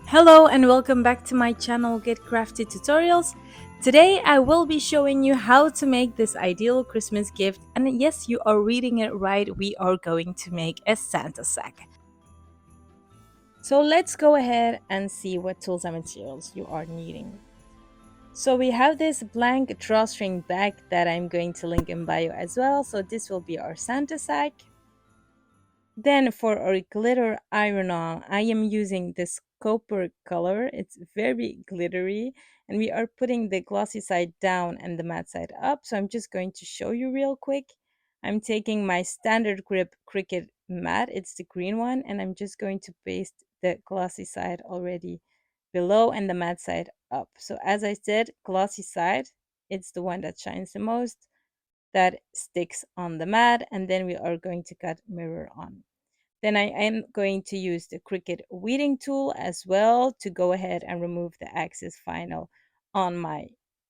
Hello and welcome back to my channel Get Crafty Tutorials. Today I will be showing you how to make this ideal Christmas gift, and yes, you are reading it right, we are going to make a Santa sack. So let's go ahead and see what tools and materials you are needing. So we have this blank drawstring bag that I'm going to link in bio as well, so this will be our Santa sack. Then for our glitter iron-on, I am using this copper color. It's very glittery, and we are putting the glossy side down and the matte side up. So I'm just going to show you real quick. I'm taking my standard grip Cricut matte, it's the green one, and I'm just going to paste the glossy side already below and the matte side up. So as I said, glossy side, it's the one that shines the most, that sticks on the mat, and then we are going to cut mirror on. Then I am going to use the Cricut weeding tool as well to go ahead and remove the axis final on my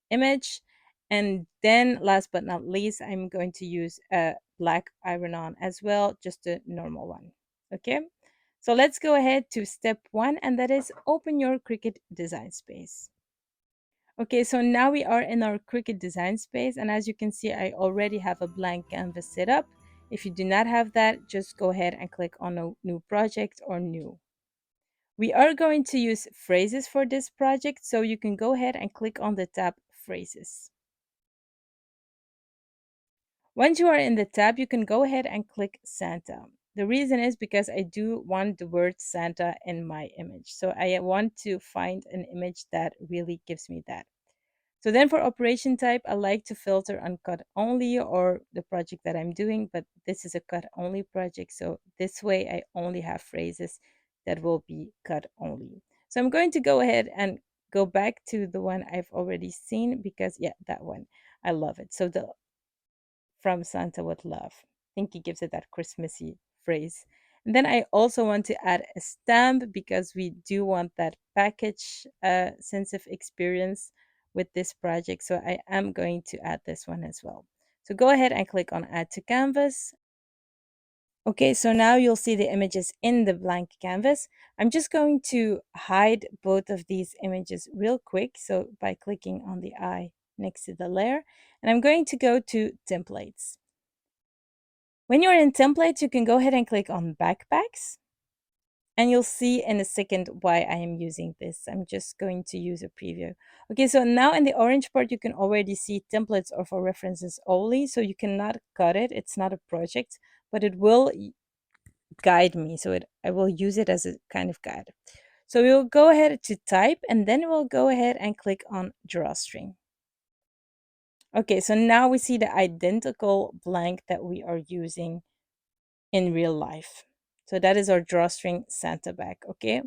image. And then last but not least, I'm going to use a black iron-on as well, just a normal one. Okay, so let's go ahead to step one, and that is open your Cricut design space. Okay, so now we are in our Cricut design space, and as you can see, I already have a blank canvas set up. If you do not have that, just go ahead and click on a new project or new. We are going to use phrases for this project, so you can go ahead and click on the tab phrases. Once you are in the tab, you can go ahead and click Santa. The reason is because I do want the word Santa in my image. So I want to find an image that really gives me that. So then for operation type, I like to filter on cut only or the project that I'm doing, but this is a cut only project. So this way I only have phrases that will be cut only. So I'm going to go ahead and go back to the one I've already seen because yeah, that one, I love it. So the from Santa with love. I think he gives it that Christmassy phrase. And then I also want to add a stamp because we do want that package sense of experience with this project. So I am going to add this one as well. So go ahead and click on add to canvas. Okay, so now you'll see the images in the blank canvas. I'm just going to hide both of these images real quick. So by clicking on the eye next to the layer, and I'm going to go to templates. When you're in templates, you can go ahead and click on backpacks, and you'll see in a second why I am using this. I'm just going to use a preview. Okay, so now in the orange part, you can already see templates are for references only, so you cannot cut it. It's not a project, but it will guide me. So I will use it as a kind of guide. So we'll go ahead to type, and then we'll go ahead and click on drawstring. Okay, so now we see the identical blank that we are using in real life. So that is our drawstring Santa bag, okay?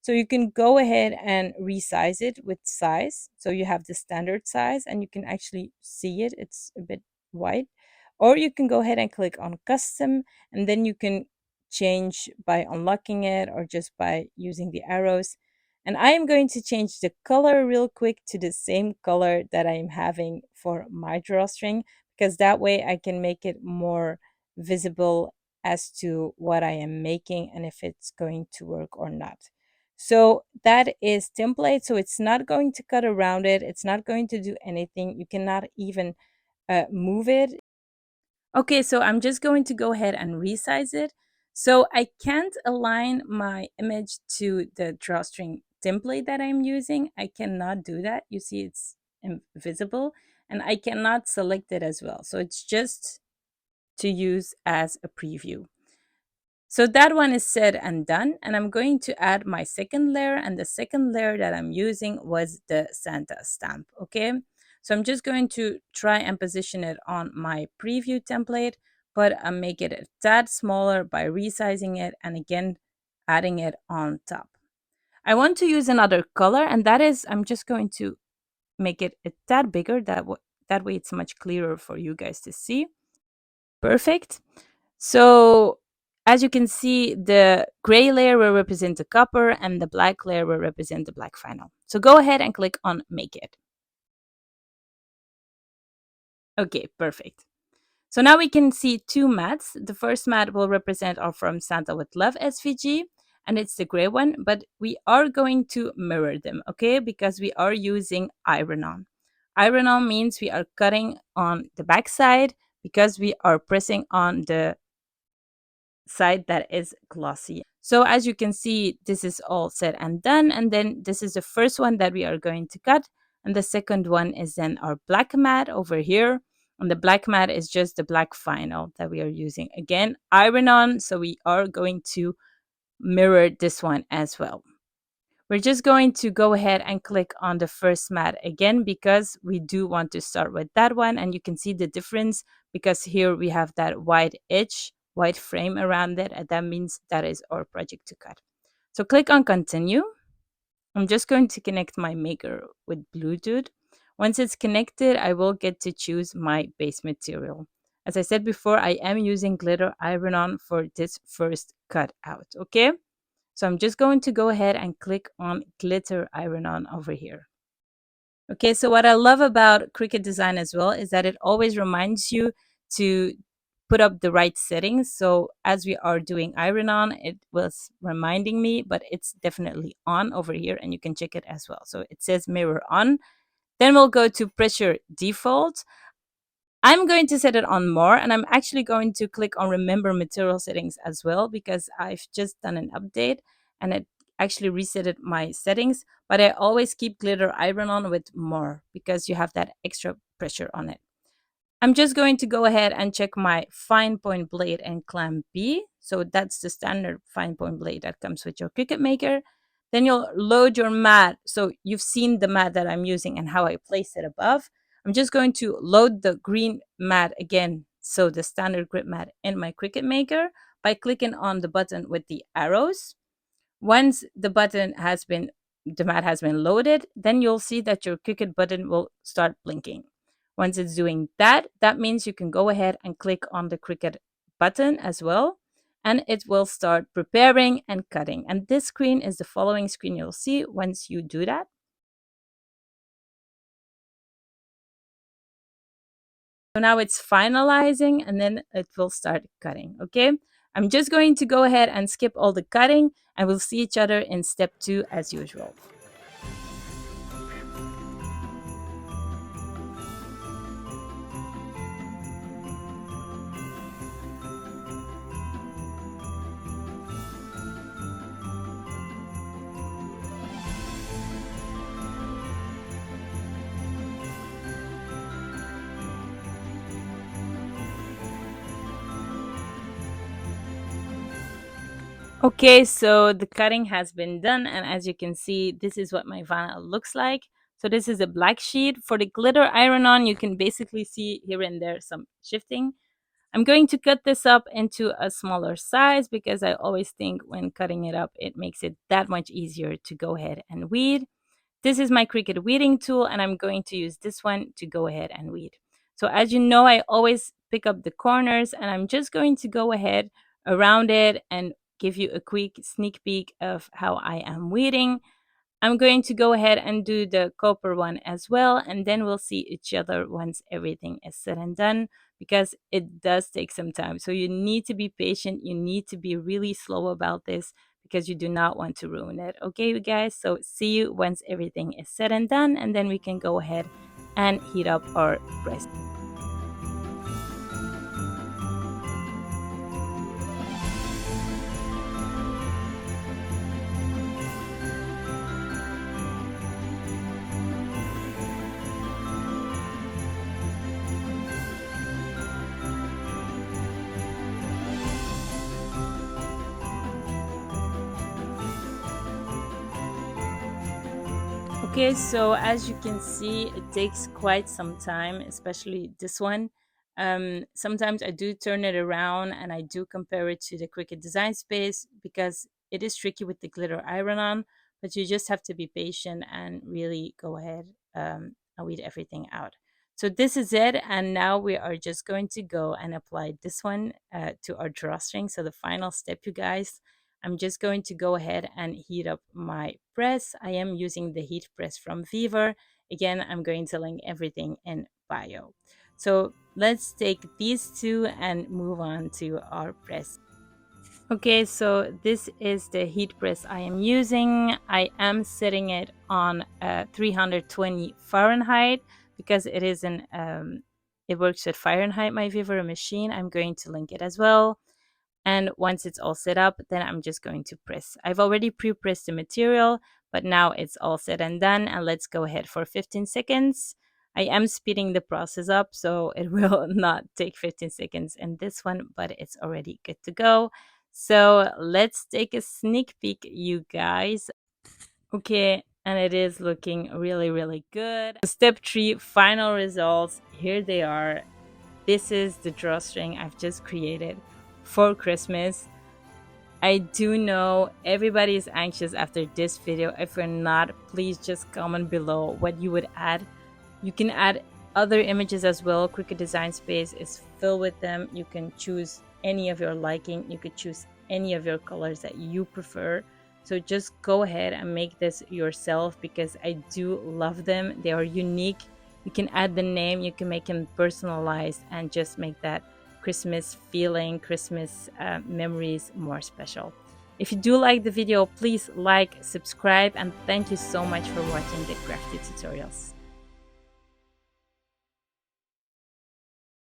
So you can go ahead and resize it with size. So you have the standard size and you can actually see it. It's a bit wide. Or you can go ahead and click on custom, and then you can change by unlocking it or just by using the arrows. And I am going to change the color real quick to the same color that I'm having for my drawstring, because that way I can make it more visible as to what I am making and if it's going to work or not. So that is template. So it's not going to cut around it. It's not going to do anything. You cannot even move it. Okay, so I'm just going to go ahead and resize it. So I can't align my image to the drawstring template that I'm using. I cannot do that. You see it's invisible, and I cannot select it as well. So it's just to use as a preview. So that one is said and done, and I'm going to add my second layer, and the second layer that I'm using was the Santa stamp, okay? So I'm just going to try and position it on my preview template, but I make it a tad smaller by resizing it and again adding it on top. I want to use another color, and that is, I'm just going to make it a tad bigger, that way it's much clearer for you guys to see. Perfect. So as you can see, the gray layer will represent the copper and the black layer will represent the black final. So go ahead and click on make it. Okay, perfect. So now we can see two mats. The first mat will represent our From Santa with Love SVG, and it's the gray one, but we are going to mirror them, okay? Because we are using iron on. Iron on means we are cutting on the back side because we are pressing on the side that is glossy. So as you can see, this is all said and done. And then this is the first one that we are going to cut. And the second one is then our black mat over here. And the black mat is just the black vinyl that we are using. Again, iron on. So we are going to mirror this one as well. We're just going to go ahead and click on the first mat again because we do want to start with that one. And you can see the difference because here we have that white edge, white frame around it. And that means that is our project to cut. So click on continue. I'm just going to connect my maker with Bluetooth. Once it's connected, I will get to choose my base material. As I said before, I am using glitter iron-on for this first cut out, okay? So I'm just going to go ahead and click on glitter iron-on over here. Okay, so what I love about Cricut Design as well is that it always reminds you to put up the right settings. So as we are doing iron on, it was reminding me, but it's definitely on over here and you can check it as well. So it says mirror on. Then we'll go to pressure default. I'm going to set it on more, and I'm actually going to click on remember material settings as well because I've just done an update and it actually resetted my settings, but I always keep glitter iron on with more because you have that extra pressure on it. I'm just going to go ahead and check my fine point blade and clamp B. So that's the standard fine point blade that comes with your Cricut Maker. Then you'll load your mat. So you've seen the mat that I'm using and how I place it above. I'm just going to load the green mat again, so the standard grip mat in my Cricut Maker by clicking on the button with the arrows. Once the mat has been loaded, then you'll see that your Cricut button will start blinking. Once it's doing that, that means you can go ahead and click on the Cricut button as well, and it will start preparing and cutting. And this screen is the following screen you'll see once you do that. So now it's finalizing and then it will start cutting, okay? I'm just going to go ahead and skip all the cutting and we'll see each other in step 2 as usual. Okay, so the cutting has been done, and as you can see, this is what my vinyl looks like. So this is a black sheet. For the glitter iron-on, you can basically see here and there some shifting. I'm going to cut this up into a smaller size because I always think when cutting it up, it makes it that much easier to go ahead and weed. This is my Cricut weeding tool, and I'm going to use this one to go ahead and weed. So as you know, I always pick up the corners, and I'm just going to go ahead around it and give you a quick sneak peek of how I am weeding. I'm going to go ahead and do the copper one as well, and then we'll see each other once everything is said and done because it does take some time. So you need to be patient. You need to be really slow about this because you do not want to ruin it. Okay, you guys? So see you once everything is said and done, and then we can go ahead and heat up our press. Okay, so as you can see, it takes quite some time, especially this one. Sometimes I do turn it around and I do compare it to the Cricut Design Space because it is tricky with the glitter iron on, but you just have to be patient and really go ahead and weed everything out. So this is it, and now we are just going to go and apply this one to our drawstring. So the final step, you guys. I'm just going to go ahead and heat up my press. I am using the heat press from Vevor. Again, I'm going to link everything in bio. So let's take these two and move on to our press. Okay, so this is the heat press I am using. I am setting it on 320 Fahrenheit because it is it works with Fahrenheit, my Vevor machine. I'm going to link it as well. And once it's all set up, then I'm just going to press. I've already pre-pressed the material, but now it's all set and done. And let's go ahead for 15 seconds. I am speeding the process up, so it will not take 15 seconds in this one, but it's already good to go. So let's take a sneak peek, you guys. Okay, and it is looking really, really good. Step 3, final results. Here they are. This is the drawstring I've just created for Christmas. I do know everybody is anxious after this video. If you're not, please just comment below what you would add. You can add other images as well. Cricut Design Space is filled with them. You can choose any of your liking. You could choose any of your colors that you prefer. So just go ahead and make this yourself because I do love them. They are unique. You can add the name, you can make them personalized and just make that Christmas feeling, Christmas memories more special. If you do like the video, please like, subscribe, and thank you so much for watching the Crafty tutorials.